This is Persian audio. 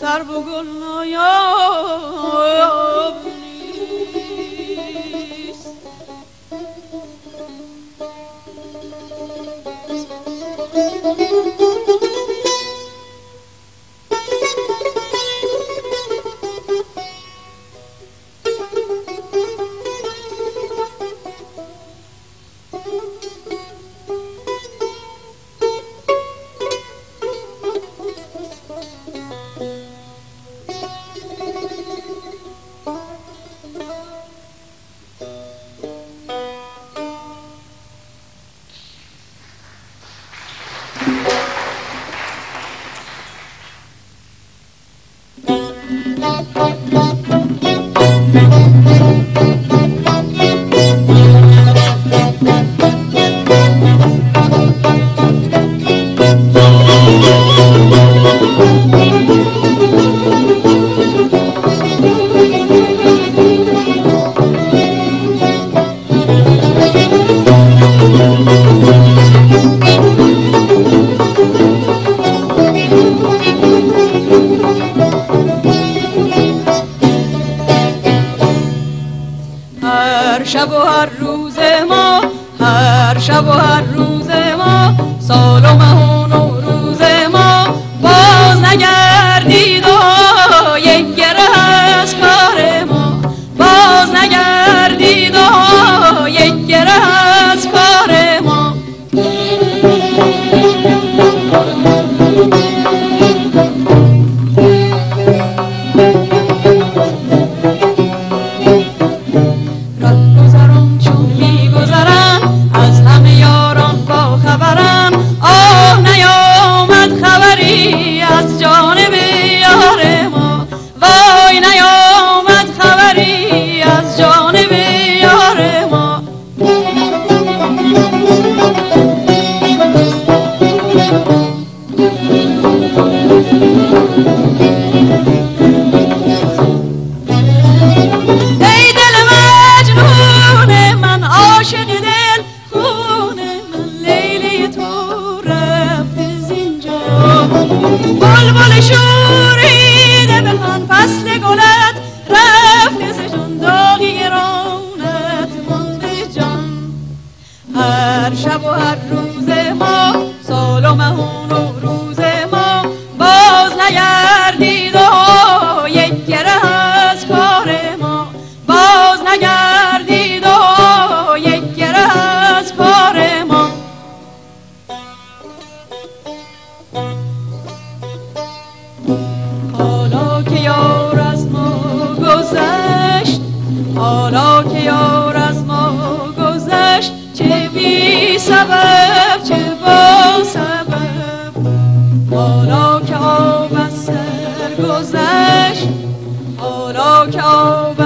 سر و گل نایاب نیست. هر شب و هر روز ما، هر شب و هر روز ما، سال و ماه و روز ما باز نگردید و یک گره از کار ما، باز نگردید و یک گره از کار ما. بلبل شوریده بلان فصل گلت رفته ز جان، داغی گرانت مانده جان. هر شب و هر روز ما، سال و ماه و روز ما باز نگردید و یک گره از کار ما، باز نگردید و یک گره از کار ما. حالا که یار از ما گذشت، حالا که یار از ما گذشت، چه بی سبب چه با سبب. حالا که آب از سر گذشت، حالا که آب